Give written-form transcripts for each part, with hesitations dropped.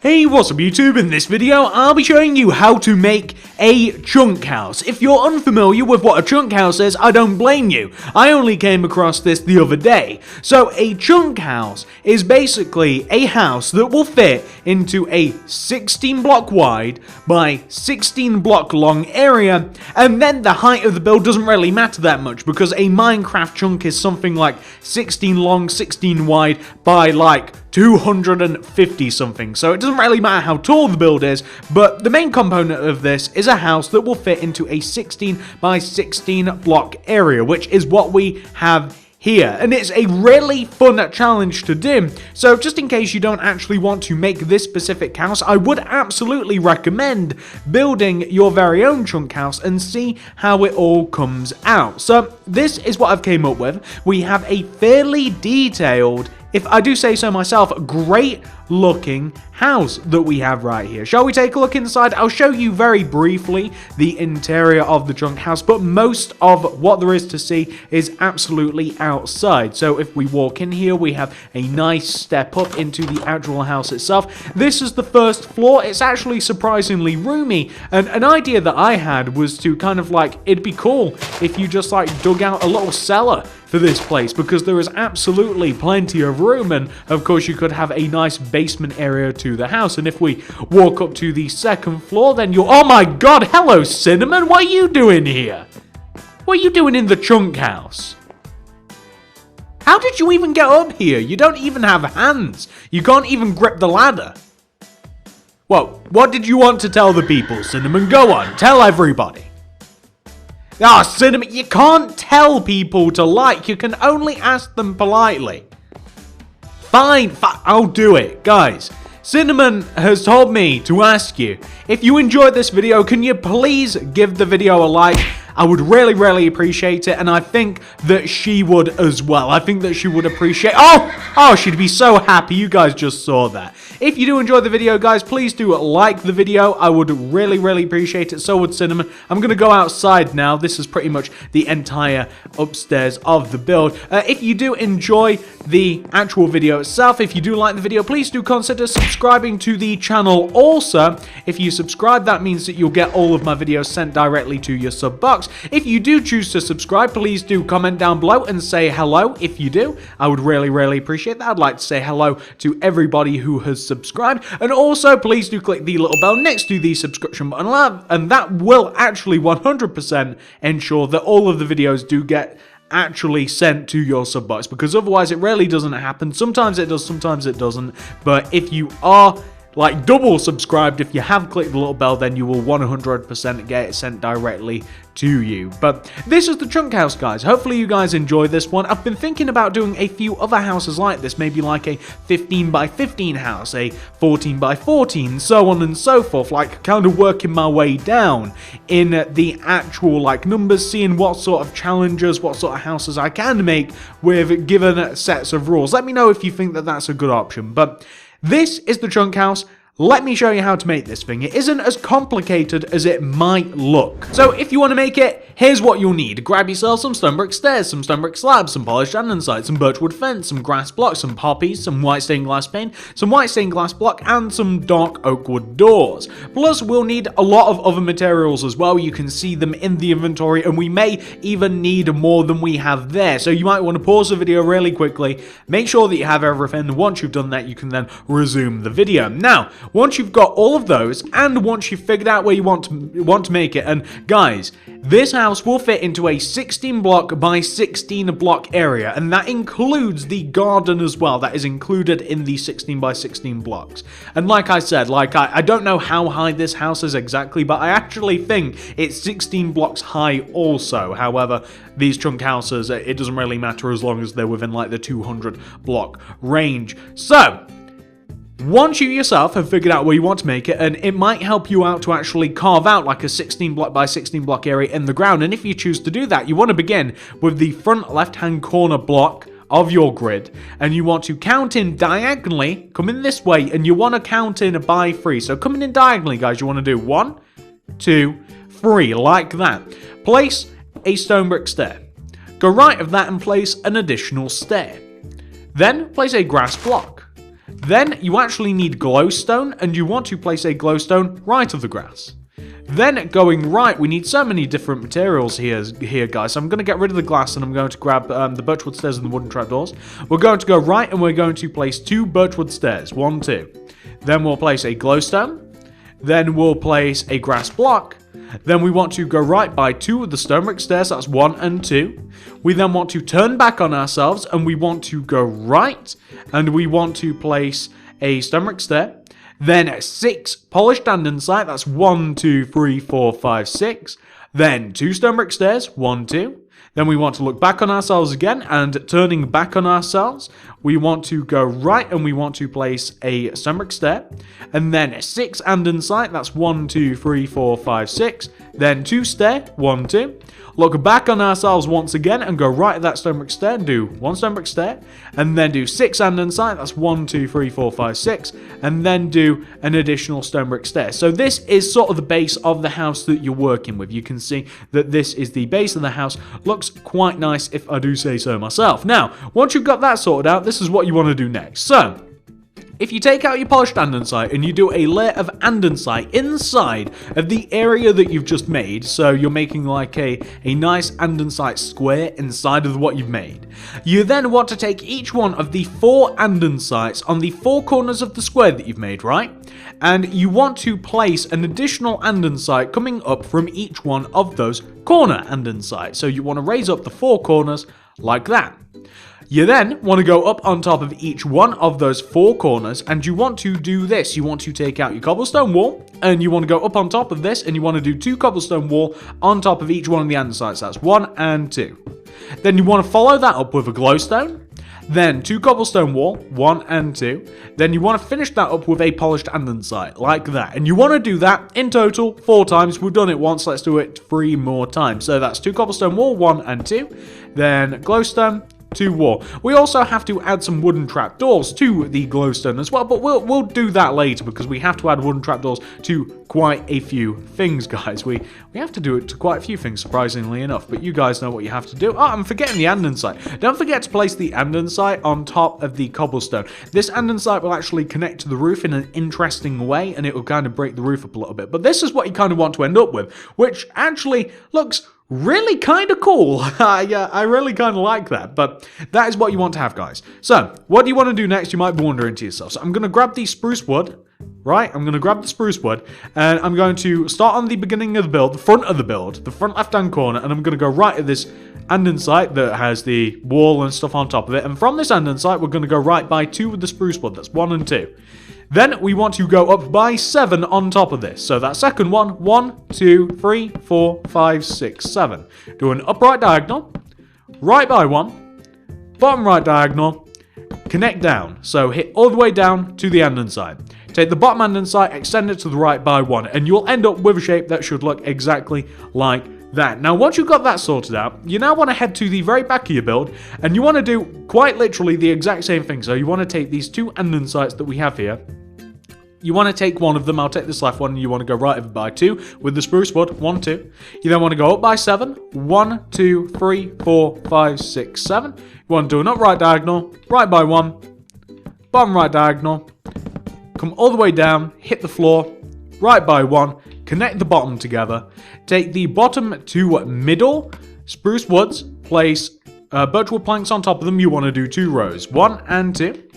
Hey, what's up YouTube? In this video, I'll be showing you how to make a chunk house. If you're unfamiliar with what a chunk house is, I don't blame you. I only came across this the other day. So a chunk house is basically a house that will fit into a 16 block wide by 16 block long area, and then the height of the build doesn't really matter that much because a Minecraft chunk is something like 16 long, 16 wide by like 250 something, so it doesn't really matter how tall the build is, but the main component of this is a house that will fit into a 16 by 16 block area, which is what we have here, and it's a really fun challenge to do. So just in case you don't actually want to make this specific house, I would absolutely recommend building your very own chunk house and see how it all comes out. So this is what I've came up with. We have a fairly detailed, if I do say so myself, great looking house that we have right here. Shall we take a look inside? I'll show you very briefly the interior of the chunk house, but most of what there is to see is absolutely outside. So if we walk in here, we have a nice step up into the actual house itself. This is the first floor. It's actually surprisingly roomy, and an idea that I had was to kind of like, it'd be cool if you just like dug out a little cellar for this place, because there is absolutely plenty of room, and of course you could have a nice basement area to the house. And if we walk up to the second floor, then you're, oh my god, hello Cinnamon, what are you doing here? What are you doing in the chunk house? How did you even get up here? You don't even have hands. You can't even grip the ladder. Well, what did you want to tell the people, Cinnamon? Go on, tell everybody. Ah, Cinnamon, you can't tell people to like, you can only ask them politely. Fine, I'll do it. Guys, Cinnamon has told me to ask you, if you enjoyed this video, can you please give the video a like? I would really appreciate it, and I think that she would as well. I think that she would appreciate... Oh, she'd be so happy. You guys just saw that. If you do enjoy the video, guys, please do like the video. I would really appreciate it. So would Cinnamon. I'm going to go outside now. This is pretty much the entire upstairs of the build. If you do enjoy the actual video itself, if you do like the video, please do consider subscribing to the channel. Also, if you subscribe, that means that you'll get all of my videos sent directly to your sub box. If you do choose to subscribe, please do comment down below and say hello. If you do, I would really appreciate that. I'd like to say hello to everybody who has subscribed, and also please do click the little bell next to the subscription button, and that will actually 100% ensure that all of the videos do get actually sent to your sub box, because otherwise it really doesn't happen. Sometimes it does, sometimes it doesn't, but if you are like double subscribed, if you have clicked the little bell, then you will 100% get it sent directly to you. But this is the chunk house, guys. Hopefully you guys enjoy this one. I've been thinking about doing a few other houses like this, maybe like a 15 by 15 house, a 14 by 14, so on and so forth, like kind of working my way down in the actual like numbers, seeing what sort of challenges, what sort of houses I can make with given sets of rules. Let me know if you think that that's a good option. But this is the chunk house. Let me show you how to make this thing. It isn't as complicated as it might look. So if you want to make it, here's what you'll need. Grab yourself some stone brick stairs, some stone brick slabs, some polished andesite, some birchwood fence, some grass blocks, some poppies, some white stained glass pane, some white stained glass block, and some dark oak wood doors. Plus, we'll need a lot of other materials as well. You can see them in the inventory, and we may even need more than we have there. So you might want to pause the video really quickly, make sure that you have everything. Once you've done that, you can then resume the video. Now, once you've got all of those, and once you've figured out where you want to make it, and guys, this house will fit into a 16 block by 16 block area, and that includes the garden as well. That is included in the 16 by 16 blocks. And like I said, I don't know how high this house is exactly, but I actually think it's 16 blocks high also. However, these chunk houses, it doesn't really matter as long as they're within like the 200 block range. So once you yourself have figured out where you want to make it, and it might help you out to actually carve out like a 16 block by 16 block area in the ground, and if you choose to do that, you want to begin with the front left hand corner block of your grid, and you want to count in diagonally, come in this way, and you want to count in by 3. So coming in diagonally, guys, you want to do 1, 2, 3, like that. Place a stone brick stair. Go right of that and place an additional stair. Then place a grass block. Then you actually need glowstone, and you want to place a glowstone right of the grass. Then going right, we need so many different materials here, guys. So I'm going to get rid of the glass, and I'm going to grab the birchwood stairs and the wooden trapdoors. We're going to go right, and we're going to place 2 birchwood stairs. 1, 2. Then we'll place a glowstone. Then we'll place a grass block. Then we want to go right by 2 of the stonebrick stairs. That's 1 and 2. We then want to turn back on ourselves, and we want to go right, and we want to place a stonebrick stair. Then 6 polished andesite. That's 1, 2, 3, 4, 5, 6. Then 2 stonebrick stairs. 1, 2. Then we want to look back on ourselves again, and turning back on ourselves, we want to go right, and we want to place a stonebrick stair. And then 6 andesite. That's 1, 2, 3, 4, 5, 6. Then 2 stair. 1, 2. Look back on ourselves once again and go right at that stonebrick stair and do 1 stonebrick stair, and then do 6 andesite. That's 1, 2, 3, 4, 5, 6, and then do an additional stonebrick stair. So this is sort of the base of the house that you're working with. You can see that this is the base of the house. Looks quite nice, if I do say so myself. Now, once you've got that sorted out, this is what you want to do next. So if you take out your polished andesite and you do a layer of andesite inside of the area that you've just made, so you're making like a nice andesite square inside of what you've made, you then want to take each one of the 4 andesites on the 4 corners of the square that you've made, right? And you want to place an additional andesite coming up from each one of those corner andesites. So you want to raise up the 4 corners like that. You then want to go up on top of each one of those 4 corners, and you want to do this. You want to take out your cobblestone wall, and you want to go up on top of this, and you want to do 2 cobblestone wall on top of each one of the andesites. That's 1 and 2. Then you want to follow that up with a glowstone, then 2 cobblestone wall, 1 and 2. Then you want to finish that up with a polished andesite, like that. And you want to do that in total 4 times. We've done it once, let's do it 3 more times. So that's 2 cobblestone wall, 1 and 2. Then glowstone, 2 wall. We also have to add some wooden trapdoors to the glowstone as well, but we'll do that later because we have to add wooden trapdoors to quite a few things, guys. We have to do it to quite a few things, surprisingly enough, but you guys know what you have to do. Oh, I'm forgetting the andesite. Don't forget to place the andesite on top of the cobblestone. This andesite will actually connect to the roof in an interesting way, and it will kind of break the roof up a little bit, but this is what you kind of want to end up with, which actually looks really kind of cool. I really kind of like that, but that is what you want to have, guys. So, what do you want to do next? You might be wondering to yourself. So, I'm going to grab the spruce wood, right? I'm going to grab the spruce wood, and I'm going to start on the beginning of the build, the front of the build, the front left-hand corner, and I'm going to go right at this andesite that has the wall and stuff on top of it, and from this andesite, we're going to go right by 2 with the spruce wood. That's 1 and 2. Then we want to go up by 7 on top of this. So that second one, 1, 2, 3, 4, 5, 6, 7. Do an upright diagonal, right by 1, bottom right diagonal, connect down. So hit all the way down to the andesite. Take the bottom andesite, extend it to the right by 1, and you'll end up with a shape that should look exactly like that. Now, once you've got that sorted out, you now want to head to the very back of your build, and you want to do quite literally the exact same thing. So you want to take these 2 andesites that we have here. You want to take one of them. I'll take this left one, and you want to go right over by 2 with the spruce wood, 1, 2. You then want to go up by 7, 1, 2, 3, 4, 5, 6, 7. You want to do an upright diagonal, right by 1, bottom right diagonal, come all the way down, hit the floor, right by 1, connect the bottom together, take the bottom 2 middle spruce woods, place birchwood planks on top of them. You want to do 2 rows, 1 and 2.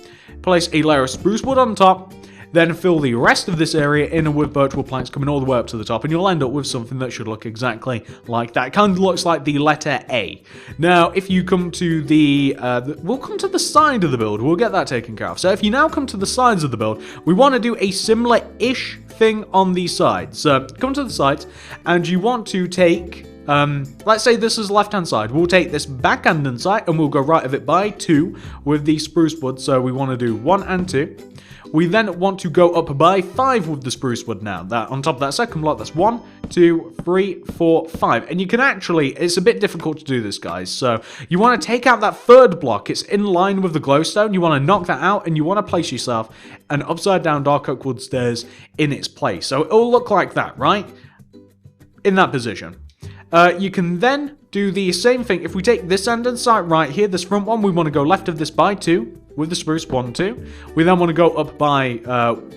Place a layer of spruce wood on top, then fill the rest of this area in with birchwood planks coming all the way up to the top, and you'll end up with something that should look exactly like that. It kind of looks like the letter A. Now, if you come to we'll come to the side of the build, we'll get that taken care of. So if you now come to the sides of the build, we want to do a similar-ish thing on these sides. So come to the sides, and you want to take, let's say this is the left-hand side. We'll take this back andesite, and we'll go right of it by 2 with the spruce wood. So we want to do 1 and 2. We then want to go up by 5 with the spruce wood now. That on top of that second block, that's 1, 2, 3, 4, 5. And you can actually, it's a bit difficult to do this, guys. So you want to take out that third block. It's in line with the glowstone. You want to knock that out, and you want to place yourself an upside down dark oak wood stairs in its place. So it'll look like that, right? In that position. You can then do the same thing. If we take this andesite right here, this front one, we want to go left of this by 2. with the spruce, 1, 2. We then want to go up by,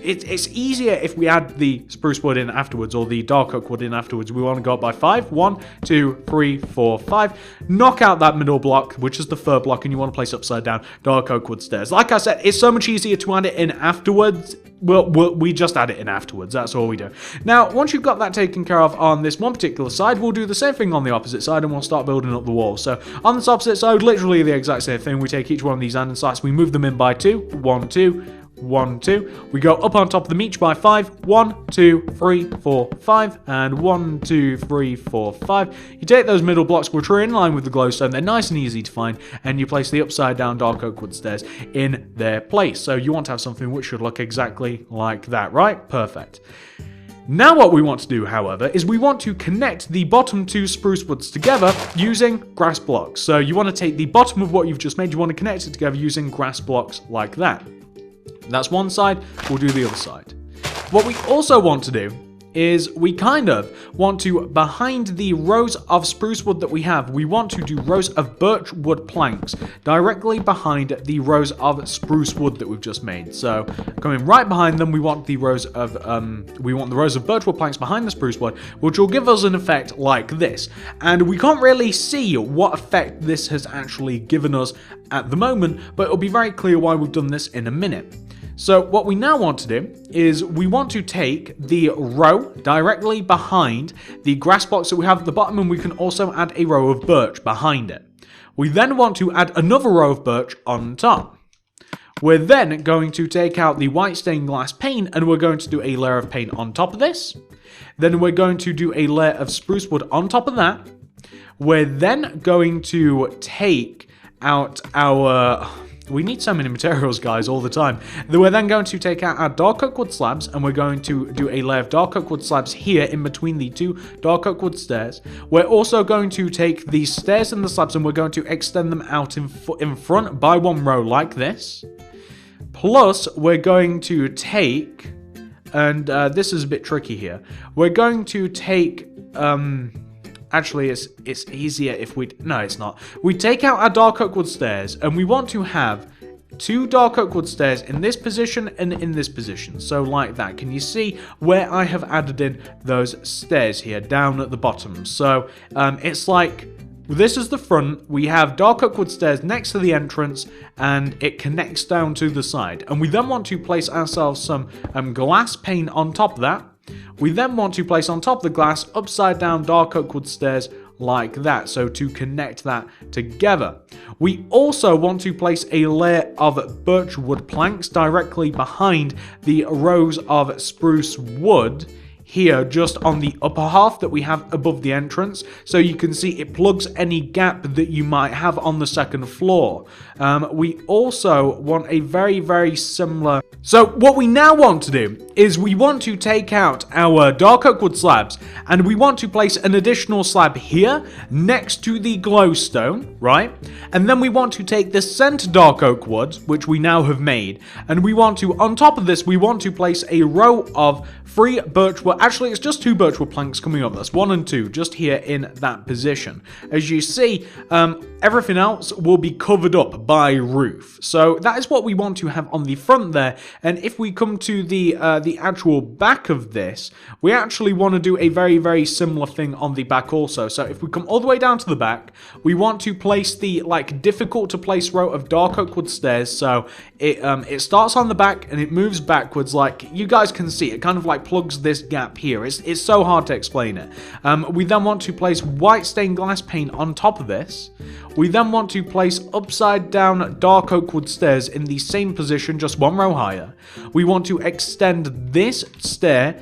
it's easier if we add the spruce wood in afterwards, or the dark oak wood in afterwards. We want to go up by 5, 1, 2, 3, 4, 5. Knock out that middle block, which is the third block, and you want to place upside down dark oak wood stairs. Like I said, it's so much easier to add it in afterwards. Well, we just add it in afterwards, that's all we do. Now, once you've got that taken care of on this one particular side, we'll do the same thing on the opposite side, and we'll start building up the wall. So, on this opposite side, literally the exact same thing. We take each one of these andesites, we move them in by 2, 1, 2, 1, 2. We go up on top of them each by 5, 1, 2, 3, 4, 5, and 1, 2, 3, 4, 5. You take those middle blocks, which are in line with the glowstone, they're nice and easy to find, and you place the upside down dark oak wood stairs in their place. So you want to have something which should look exactly like that, right? Perfect. Now what we want to do, however, is we want to connect the bottom 2 spruce woods together using grass blocks. So you want to take the bottom of what you've just made, you want to connect it together using grass blocks like that. That's one side, we'll do the other side. What we also want to do is we kind of want to, behind the rows of spruce wood that we have, we want to do rows of birch wood planks directly behind the rows of spruce wood that we've just made. So coming right behind them, we want the rows of birch wood planks behind the spruce wood, which will give us an effect like this. And we can't really see what effect this has actually given us at the moment, but it'll be very clear why we've done this in a minute. So what we now want to do is we want to take the row directly behind the grass blocks that we have at the bottom, and we can also add a row of birch behind it. We then want to add another row of birch on top. We're then going to take out the white stained glass paint, and we're going to do a layer of paint on top of this. Then we're going to do a layer of spruce wood on top of that. We're then going to take out our... We need so many materials, guys, all the time. We're then going to take out our dark oak wood slabs, and we're going to do a layer of dark oak wood slabs here in between the 2 dark oak wood stairs. We're also going to take the stairs and the slabs, and we're going to extend them out in front by 1 row like this. Plus, we're going to take, and this is a bit tricky here, we're going to take... Actually, it's easier if we... No, it's not. We take out our dark oak wood stairs, and we want to have 2 dark oak wood stairs in this position and in this position. So like that. Can you see where I have added in those stairs here down at the bottom? So it's like... This is the front, we have dark oak wood stairs next to the entrance, and it connects down to the side. And we then want to place ourselves some glass pane on top of that. We then want to place on top of the glass upside down dark oak wood stairs like that, so to connect that together. We also want to place a layer of birch wood planks directly behind the rows of spruce wood here, just on the upper half that we have above the entrance, so you can see it plugs any gap that you might have on the second floor. We also want a very, very similar... So what we now want to do is we want to take out our dark oak wood slabs, and we want to place an additional slab here next to the glowstone, right? And then we want to take the center dark oak wood, which we now have made, and we want to, on top of this, we want to place a row of 3 birch wood. Actually, it's just 2 birch wood planks coming up. That's 1 and 2, just here in that position. As you see, everything else will be covered up by roof. So that is what we want to have on the front there. And if we come to the actual back of this, we actually want to do a very, very similar thing on the back also. So if we come all the way down to the back, we want to place the difficult to place row of dark oak wood stairs. So it starts on the back and it moves backwards, like you guys can see. It kind of like plugs this gap here. It's so hard to explain it. We then want to place white stained glass paint on top of this. We then want to place upside down dark oak wood stairs in the same position, just 1 row higher. We want to extend this stair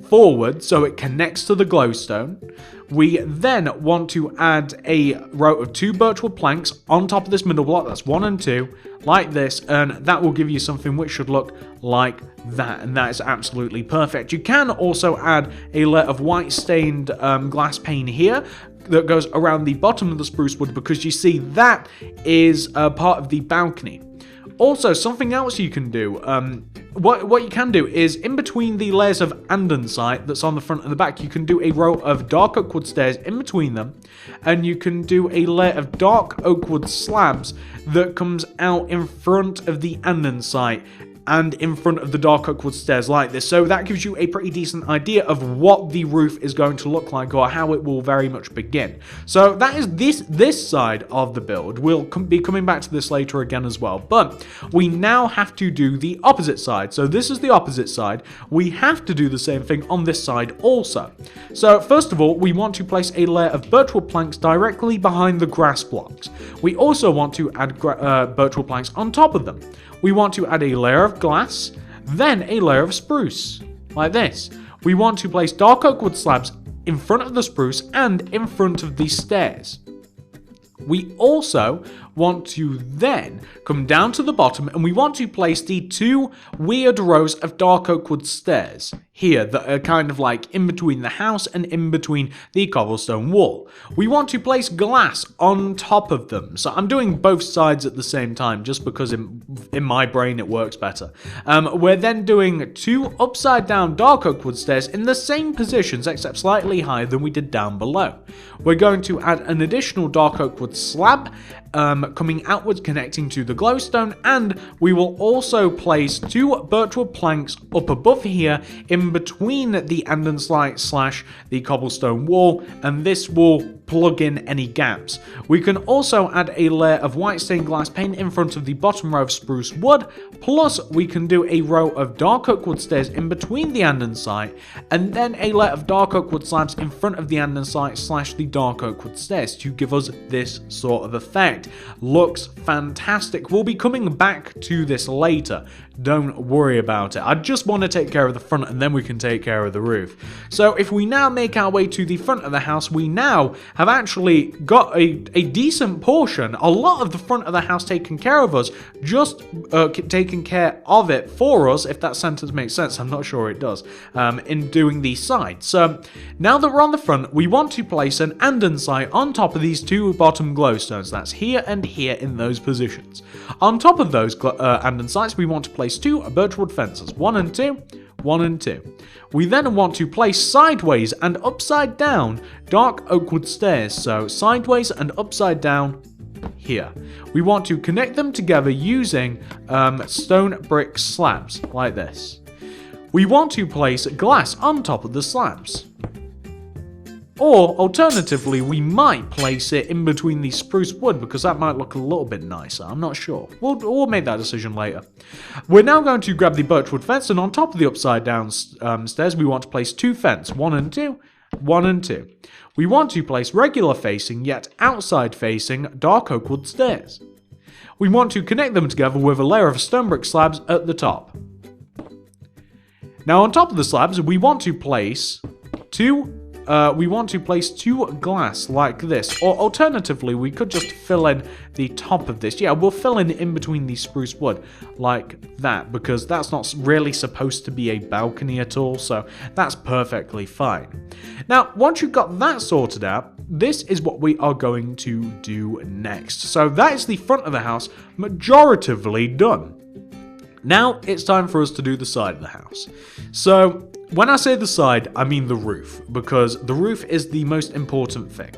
forward so it connects to the glowstone. We then want to add a row of 2 birchwood planks on top of this middle block. That's 1 and 2, like this, and that will give you something which should look like that, and that is absolutely perfect. You can also add a layer of white stained glass pane here that goes around the bottom of the spruce wood, because you see that is part of the balcony. Also, something else you can do, what you can do is, in between the layers of andesite that's on the front and the back, you can do a row of dark oak wood stairs in between them, and you can do a layer of dark oak wood slabs that comes out in front of the andesite and in front of the dark oak wood stairs like this. So that gives you a pretty decent idea of what the roof is going to look like, or how it will very much begin. So that is this side of the build. We'll be coming back to this later again as well, but we now have to do the opposite side. So this is the opposite side. We have to do the same thing on this side also. So first of all, we want to place a layer of birchwood planks directly behind the grass blocks. We also want to add birchwood planks on top of them. We want to add a layer of glass, then a layer of spruce, like this. We want to place dark oak wood slabs in front of the spruce and in front of the stairs. We also want to then come down to the bottom, and we want to place the two weird rows of dark oak wood stairs here that are kind of like in between the house and in between the cobblestone wall. We want to place glass on top of them. So I'm doing both sides at the same time just because in my brain it works better. We're then doing two upside down dark oak wood stairs in the same positions except slightly higher than we did down below. We're going to add an additional dark oak wood slab coming outwards connecting to the glowstone, and we will also place two birchwood planks up above here in between the andesite / the cobblestone wall, and this will plug in any gaps. We can also add a layer of white stained glass paint in front of the bottom row of spruce wood, plus we can do a row of dark oak wood stairs in between the andesite, and then a layer of dark oak wood slabs in front of the andesite / the dark oak wood stairs to give us this sort of effect. Looks fantastic. We'll be coming back to this later. Don't worry about it. I just want to take care of the front and then we can take care of the roof. So if we now make our way to the front of the house, we now have actually got a decent portion, a lot of the front of the house taken care of us, just taking care of it for us, if that sentence makes sense. I'm not sure it does, in doing these sides. So now that we're on the front, we want to place an andesite on top of these two bottom glowstones. That's here and here in those positions. On top of those andesites, we want to place two birchwood fences, 1 and 2, 1 and 2. We then want to place sideways and upside down dark oak wood stairs, so sideways and upside down here. We want to connect them together using stone brick slabs, like this. We want to place glass on top of the slabs. Or, alternatively, we might place it in between the spruce wood because that might look a little bit nicer. I'm not sure. We'll make that decision later. We're now going to grab the birchwood fence, and on top of the upside down stairs, we want to place two fence, 1 and 2, 1 and 2. We want to place regular facing, yet outside facing, dark oak wood stairs. We want to connect them together with a layer of stone brick slabs at the top. Now, on top of the slabs, we want to place two glass like this, or alternatively we could just fill in the top of this. Yeah, we'll fill in between the spruce wood like that, because that's not really supposed to be a balcony at all, so that's perfectly fine. Now, once you've got that sorted out, this is what we are going to do next. So that is the front of the house majoritively done. Now it's time for us to do the side of the house. So when I say the side, I mean the roof, because the roof is the most important thing.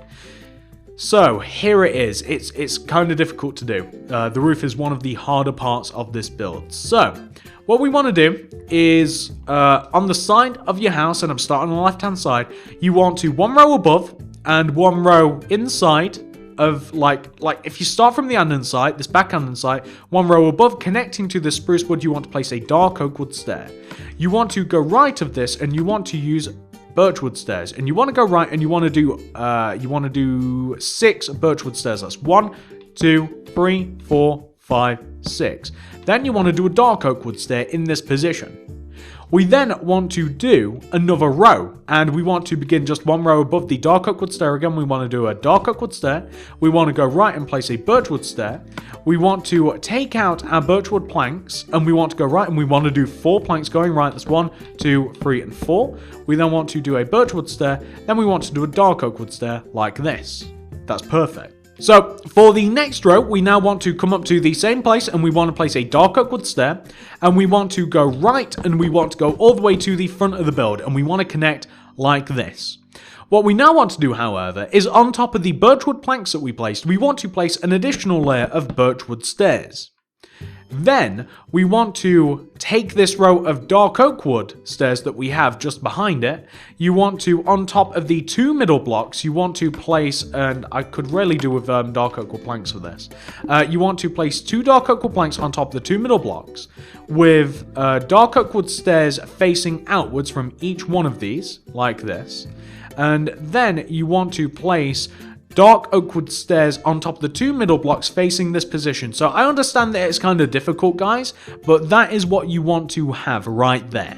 So here it is. It's kind of difficult to do. The roof is one of the harder parts of this build. So what we want to do is on the side of your house, and I'm starting on the left hand side, you want to one row above and one row inside of like if you start from the andesite, this back andesite, one row above connecting to the spruce wood, you want to place a dark oak wood stair. You want to go right of this and you want to use birchwood stairs, and you want to go right and you want to do 6 birchwood stairs. That's 1, 2, 3, 4, 5, 6. Then you want to do a dark oak wood stair in this position. We then want to do another row, and we want to begin just one row above the dark oak wood stair again. We want to do a dark oak wood stair. We want to go right and place a birchwood stair. We want to take out our birchwood planks, and we want to go right, and we want to do 4 planks going right. That's 1, 2, 3, and 4. We then want to do a birchwood stair. Then we want to do a dark oak wood stair like this. That's perfect. So for the next row, we now want to come up to the same place and we want to place a dark oak wood stair, and we want to go right and we want to go all the way to the front of the build, and we want to connect like this. What we now want to do, however, is on top of the birchwood planks that we placed, we want to place an additional layer of birchwood stairs. Then we want to take this row of dark oak wood stairs that we have just behind it. You want to, on top of the 2 middle blocks, you want to place, and I could really do with dark oak wood planks for this. You want to place 2 dark oak wood planks on top of the 2 middle blocks with dark oak wood stairs facing outwards from each one of these, like this. And then you want to place dark oak wood stairs on top of the 2 middle blocks facing this position. So I understand that it's kind of difficult, guys, but that is what you want to have right there.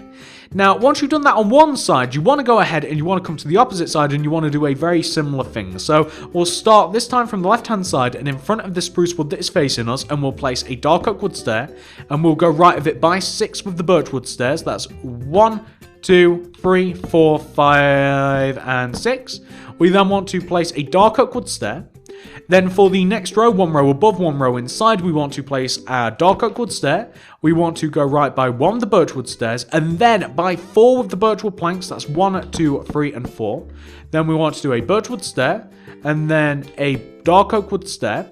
Now, once you've done that on one side, you want to go ahead and you want to come to the opposite side and you want to do a very similar thing. So we'll start this time from the left-hand side, and in front of the spruce wood that is facing us, and we'll place a dark oak wood stair, and we'll go right of it by 6 with the birchwood stairs. That's 1, 2, 3, 4, 5, and 6. We then want to place a dark oak wood stair. Then for the next row, 1 row above, 1 row inside, we want to place our dark oak wood stair. We want to go right by 1 of the birchwood stairs, and then by 4 of the birchwood planks. That's 1, 2, 3, and 4. Then we want to do a birchwood stair, and then a dark oak wood stair.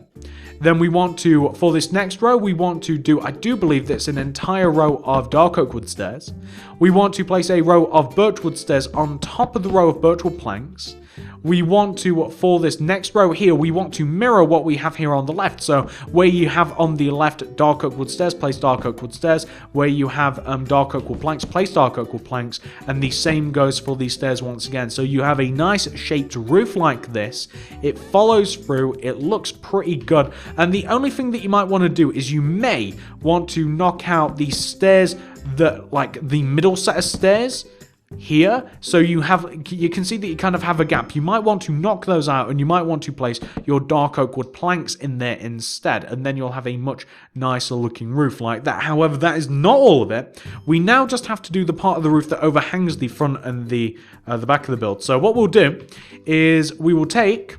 Then we want to, for this next row, we want to do, I do believe that's an entire row of dark oak wood stairs. We want to place a row of birchwood stairs on top of the row of birchwood planks. We want to, for this next row here, we want to mirror what we have here on the left. So where you have on the left dark oak wood stairs, place dark oak wood stairs. Where you have dark oak wood planks, place dark oak wood planks. And the same goes for these stairs once again. So you have a nice shaped roof like this. It follows through. It looks pretty good. And the only thing that you might want to do is you may want to knock out the stairs that, like the middle set of stairs here, so you can see that you kind of have a gap. You might want to knock those out, and you might want to place your dark oak wood planks in there instead, and then you'll have a much nicer looking roof like that. However, that is not all of it. We now just have to do the part of the roof that overhangs the front and the back of the build. So what we'll do is we will take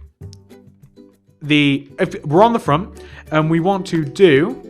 if we're on the front and we want to do,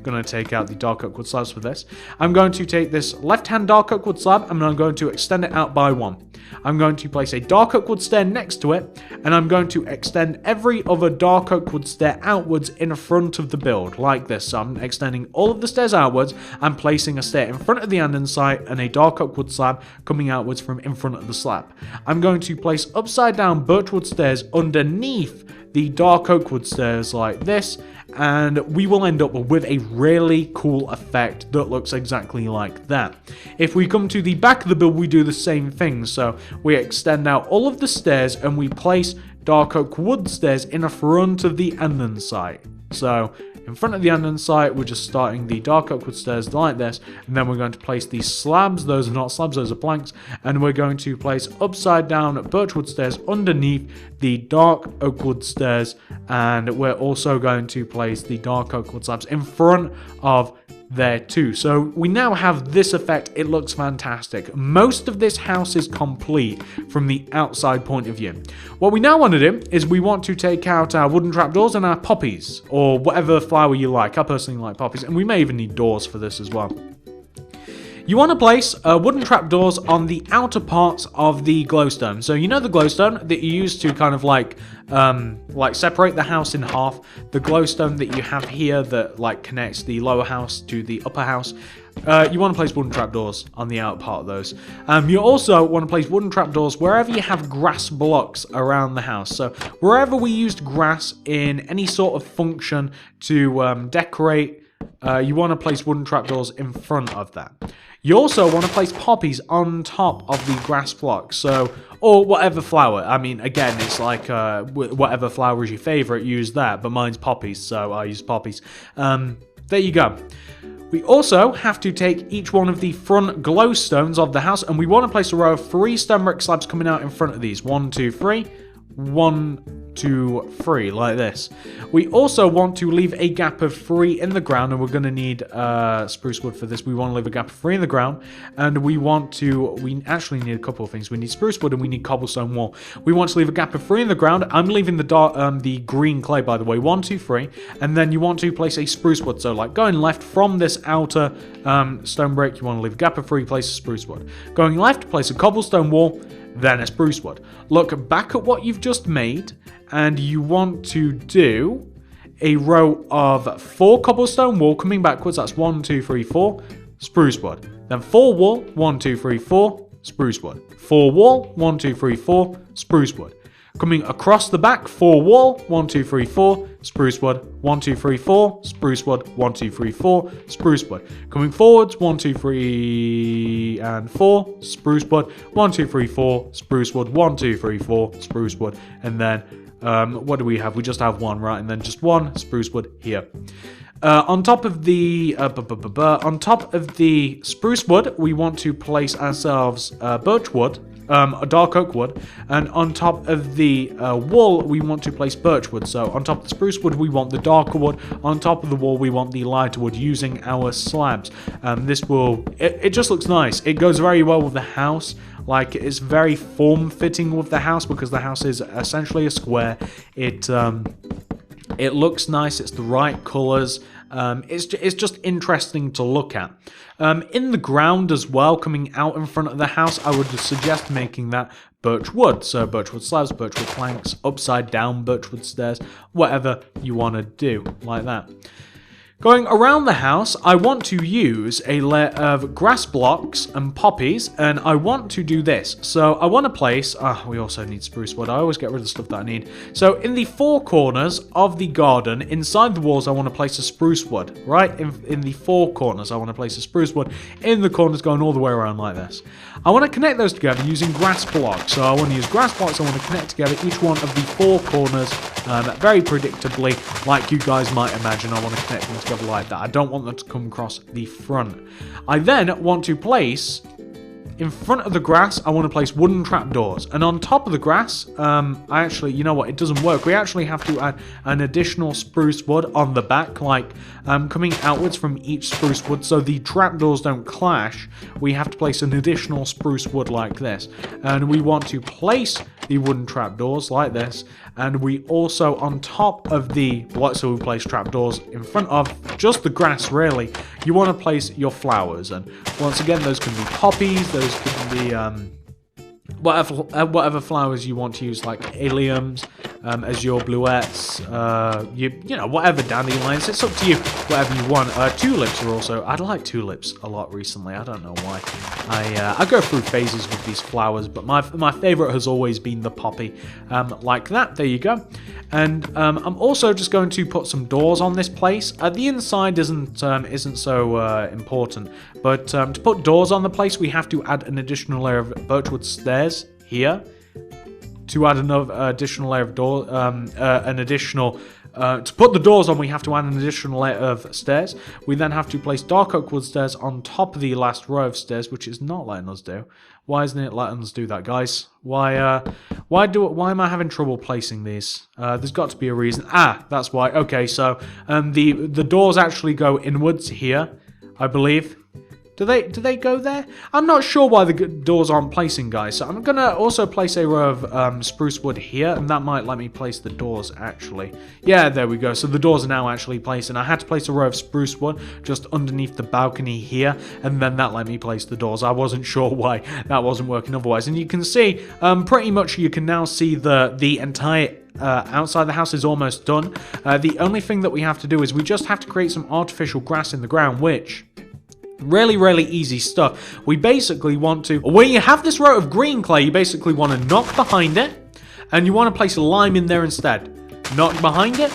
going to take out the dark oak wood slabs for this. I'm going to take this left-hand dark oak wood slab and I'm going to extend it out by 1. I'm going to place a dark oak wood stair next to it, and I'm going to extend every other dark oak wood stair outwards in front of the build, like this. So I'm extending all of the stairs outwards. I'm placing a stair in front of the andesite and a dark oak wood slab coming outwards from in front of the slab. I'm going to place upside down birchwood stairs underneath the dark oak wood stairs like this, and we will end up with a really cool effect that looks exactly like that. If we come to the back of the build, we do the same thing. So we extend out all of the stairs and we place dark oak wood stairs in front of the andesite. So in front of the andesite, we're just starting the dark oak wood stairs like this, and then we're going to place these slabs. Those are not slabs, those are planks, and we're going to place upside down birchwood stairs underneath the dark oak wood stairs, and we're also going to place the dark oak wood slabs in front of there too. So we now have this effect. It looks fantastic. Most of this house is complete from the outside point of view. What we now want to do is we want to take out our wooden trapdoors and our poppies, or whatever flower you like. I personally like poppies, and we may even need doors for this as well. You want to place wooden trapdoors on the outer parts of the glowstone. So you know the glowstone that you use to kind of like separate the house in half. The glowstone that you have here that like connects the lower house to the upper house. You want to place wooden trapdoors on the outer part of those. You also want to place wooden trapdoors wherever you have grass blocks around the house. So wherever we used grass in any sort of function to decorate, you want to place wooden trapdoors in front of that. You also want to place poppies on top of the grass blocks, so, or whatever flower. I mean, again, it's like whatever flower is your favorite, use that, but mine's poppies, so I use poppies. There you go. We also have to take each one of the front glowstones of the house, and we want to place a row of 3 stone brick slabs coming out in front of these. 1, 2, 3. 1, to 3, like this. We also want to leave a gap of 3 in the ground, and we're going to need spruce wood for this. We want to leave a gap of 3 in the ground, and we actually need a couple of things. We need spruce wood, and we need cobblestone wall. We want to leave a gap of 3 in the ground. I'm leaving the green clay, by the way, 1, 2, 3, and then you want to place a spruce wood. So, like, going left from this outer stone brick, you want to leave a gap of 3, place a spruce wood. Going left, place a cobblestone wall, then a spruce wood. Look back at what you've just made, and you want to do a row of 4 cobblestone wall coming backwards. That's 1, 2, 3, 4, spruce wood. Then 4 wall, 1, 2, 3, 4, spruce wood. 4 wall, 1, 2, 3, 4, spruce wood. Coming across the back, 4 wall, 1, 2, 3, 4, spruce wood, 1, 2, 3, 4, spruce wood, 1, 2, 3, 4, spruce wood. Coming forwards, 1, 2, 3, and 4, spruce wood, 1, 2, 3, 4, spruce wood, 1, 2, 3, 4, spruce wood, and then, what do we have? We just have 1, right? And then just 1 spruce wood here. On top of the spruce wood, we want to place ourselves birch wood, a dark oak wood, and on top of the wall, we want to place birch wood. So on top of the spruce wood, we want the darker wood. On top of the wall, we want the lighter wood using our slabs. It just looks nice. It goes very well with the house. Like, it's very form-fitting with the house because the house is essentially a square. It looks nice. It's the right colors. It's just interesting to look at. In the ground as well, coming out in front of the house, I would suggest making that birch wood. So birch wood slabs, birch wood planks, upside down birch wood stairs, whatever you want to do, like that. Going around the house, I want to use a layer of grass blocks and poppies, and I want to do this. So I want to place, we also need spruce wood. I always get rid of the stuff that I need. So in the 4 corners of the garden, inside the walls, I want to place a spruce wood, right? In the 4 corners, I want to place a spruce wood. In the corners, going all the way around like this. I want to connect those together using grass blocks. So I want to use grass blocks. I want to connect together each one of the 4 corners very predictably, like you guys might imagine. I want to connect them together like that. I don't want them to come across the front. I then want to place, in front of the grass, I want to place wooden trapdoors. And on top of the grass, you know what, it doesn't work. We actually have to add an additional spruce wood on the back, like coming outwards from each spruce wood so the trapdoors don't clash. We have to place an additional spruce wood like this. And we want to place the wooden trapdoors like this. And we also, on top of the block, so we place trapdoors in front of just the grass, really. You want to place your flowers. And once again, those can be poppies, those can be whatever flowers you want to use, like alliums, azure bluettes, you know, whatever, dandelions. It's up to you, whatever you want. Tulips are also, I like tulips a lot recently. I don't know why. I go through phases with these flowers, but my favorite has always been the poppy. Like that. There you go. And I'm also just going to put some doors on this place. The inside isn't so important, but to put doors on the place, we have to add an additional layer of birchwood stairs here. To add another additional layer of door, to put the doors on, we have to add an additional layer of stairs. We then have to place dark oak wood stairs on top of the last row of stairs, which is not letting us do. Why isn't it letting us do that, guys? Why am I having trouble placing these? There's got to be a reason. That's why. Okay, so the doors actually go inwards here, I believe. Do they go there? I'm not sure why the doors aren't placing, guys. So I'm going to also place a row of spruce wood here, and that might let me place the doors, actually. Yeah, there we go. So the doors are now actually placed, and I had to place a row of spruce wood just underneath the balcony here, and then that let me place the doors. I wasn't sure why that wasn't working otherwise. And you can see, pretty much you can now see the entire outside the house is almost done. The only thing that we have to do is we just have to create some artificial grass in the ground, which... really easy stuff. We basically want to, when you have this row of green clay, you basically want to knock behind it, and you want to place lime in there instead. Knock behind it,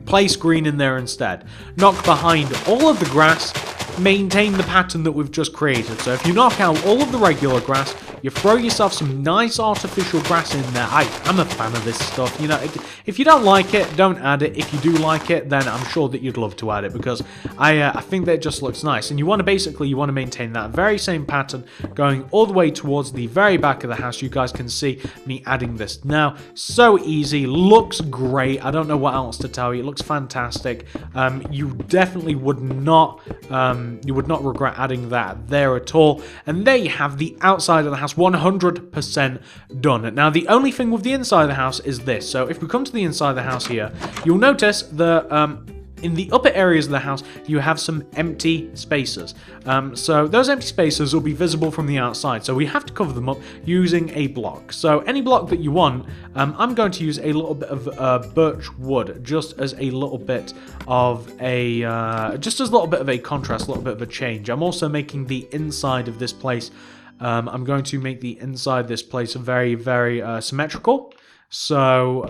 place green in there instead. Knock behind all of the grass, maintain the pattern that we've just created. So if you knock out all of the regular grass, you throw yourself some nice artificial grass in there. I'm a fan of this stuff. You know, if you don't like it, don't add it. If you do like it, then I'm sure that you'd love to add it, because I think that it just looks nice. And you want to maintain that very same pattern going all the way towards the very back of the house. You guys can see me adding this now. So easy, looks great. I don't know what else to tell you. It looks fantastic. You definitely would not regret adding that there at all. And there you have the outside of the house 100% done. Now the only thing with the inside of the house is this. So if we come to the inside of the house here, you'll notice that in the upper areas of the house, you have some empty spaces. So those empty spaces will be visible from the outside. So we have to cover them up using a block. So any block that you want, I'm going to use a little bit of birch wood, just as a little bit of a, contrast, a little bit of a change. I'm also making the inside of this place. I'm going to make the inside of this place very, very symmetrical. So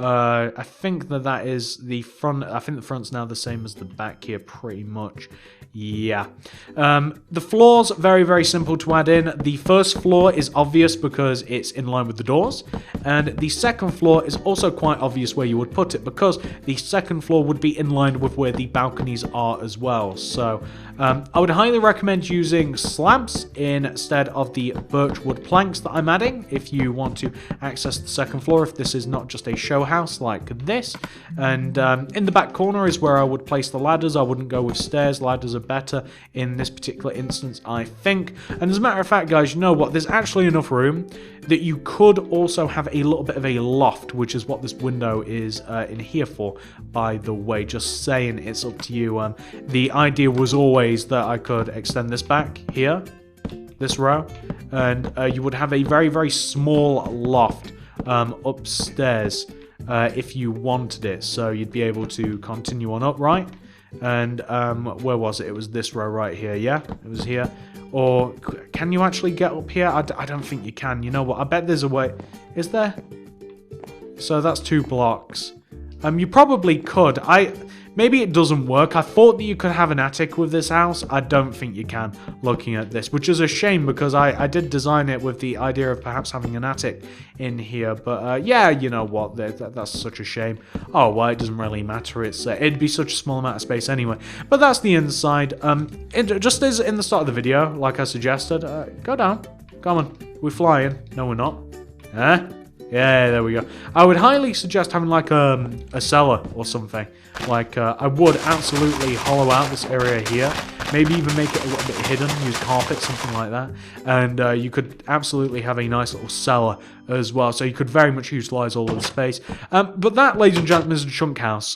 I think that is the front. I think the front's now the same as the back here, pretty much. Yeah. The floor's very, very simple to add in. The first floor is obvious because it's in line with the doors. And the second floor is also quite obvious where you would put it, because the second floor would be in line with where the balconies are as well. So I would highly recommend using slabs instead of the birch wood planks that I'm adding if you want to access the second floor, if this is not just a show house like this. And in the back corner is where I would place the ladders. I wouldn't go with stairs. Ladders are better in this particular instance, I think. And as a matter of fact, guys, you know what? There's actually enough room that you could also have a little bit of a loft, which is what this window is in here for, by the way. Just saying, it's up to you. The idea was always that I could extend this back here, this row, and you would have a very, very small loft upstairs if you wanted it. So you'd be able to continue on up, right? And where was it? It was this row right here, yeah? It was here. Or can you actually get up here? I don't think you can. You know what? I bet there's a way. Is there? So that's 2 blocks. You probably could. Maybe it doesn't work. I thought that you could have an attic with this house. I don't think you can, looking at this, which is a shame, because I did design it with the idea of perhaps having an attic in here. But yeah, you know what? That's such a shame. Oh, well, it doesn't really matter. It'd be such a small amount of space anyway. But that's the inside. Just as in the start of the video, like I suggested, go down. Come on. We're flying. No, we're not. Huh? Yeah, there we go. I would highly suggest having like a cellar or something. Like, I would absolutely hollow out this area here. Maybe even make it a little bit hidden, use carpet, something like that. And you could absolutely have a nice little cellar as well. So you could very much utilize all of the space. But that, ladies and gentlemen, is the chunk house.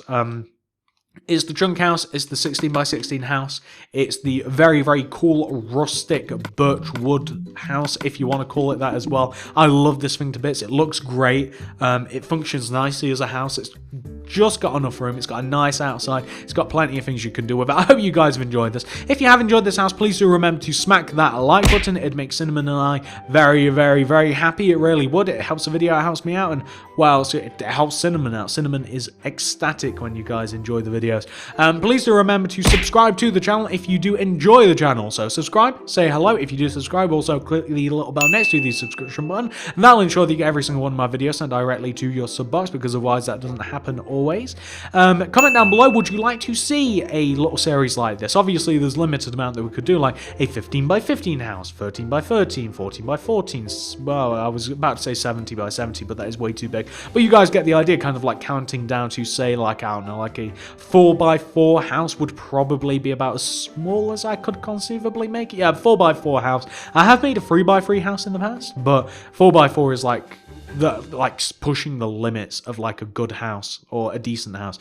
It's the chunk house. It's the 16 by 16 house. It's the very, very cool rustic birch wood house, if you want to call it that as well. I love this thing to bits. It looks great. It functions nicely as a house. It's just got enough room. It's got a nice outside. It's got plenty of things you can do with it. I hope you guys have enjoyed this. If you have enjoyed this house, please do remember to smack that like button. It'd make Cinnamon and I very, very, very happy. It really would. It helps the video. It helps me out. And, well, it helps Cinnamon out. Cinnamon is ecstatic when you guys enjoy the videos. Please do remember to subscribe to the channel if you do enjoy the channel. So subscribe, say hello. If you do subscribe, also click the little bell next to the subscription button. And that'll ensure that you get every single one of my videos sent directly to your sub box, because otherwise that doesn't happen always. Comment down below, would you like to see a little series like this? Obviously, there's limited amount that we could do, like a 15 by 15 house, 13 by 13, 14 by 14. Well, I was about to say 70 by 70, but that is way too big. But you guys get the idea, kind of like counting down to, say, like, I don't know, like a 4 by 4 house would probably be about as small as I could conceivably make it. Yeah, 4 by 4 house. I have made a 3 by 3 house in the past, but 4 by 4 is like pushing the limits of like a good house or a decent house.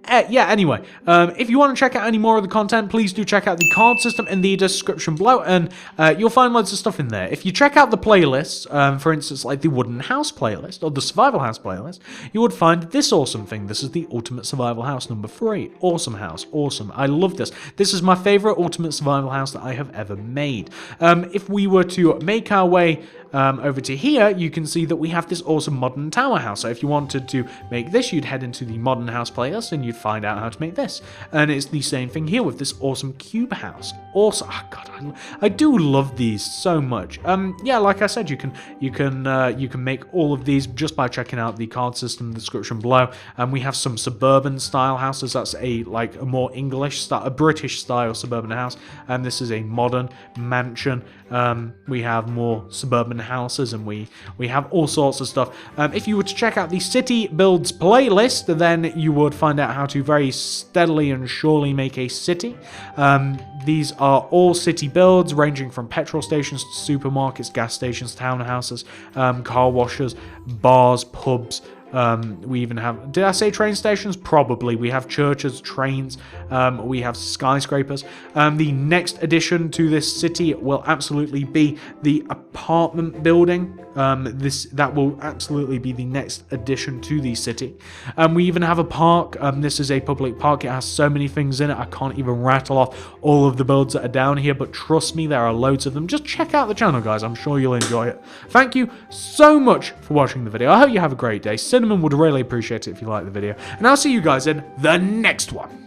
Yeah, anyway, if you want to check out any more of the content, please do check out the card system in the description below, and you'll find loads of stuff in there. If you check out the playlists, for instance, like the Wooden House playlist or the Survival House playlist, you would find this awesome thing. This is the Ultimate Survival House number 3. Awesome house. Awesome. I love this. This is my favorite Ultimate Survival House that I have ever made. If we were to make our way over to here, you can see that we have this awesome modern tower house. So if you wanted to make this, you'd head into the modern house playlist and you'd find out how to make this. And it's the same thing here with this awesome cube house. Also, oh God, I do love these so much. Yeah, like I said, you can make all of these just by checking out the card system description below. And we have some suburban style houses. That's a more English style, a British style suburban house. And this is a modern mansion. We have more suburban houses, and we have all sorts of stuff. If you were to check out the city builds playlist, then you would find out how to very steadily and surely make a city. These are all city builds ranging from petrol stations to supermarkets, gas stations, townhouses, car washes, bars, pubs. We even have, did I say train stations? Probably. We have churches, trains, we have skyscrapers. The next addition to this city will absolutely be the apartment building. That will absolutely be the next addition to the city. We even have a park. This is a public park. It has so many things in it. I can't even rattle off all of the builds that are down here, but trust me, there are loads of them. Just check out the channel, guys. I'm sure you'll enjoy it. Thank you so much for watching the video. I hope you have a great day. Cinnamon would really appreciate it if you like the video, and I'll see you guys in the next one.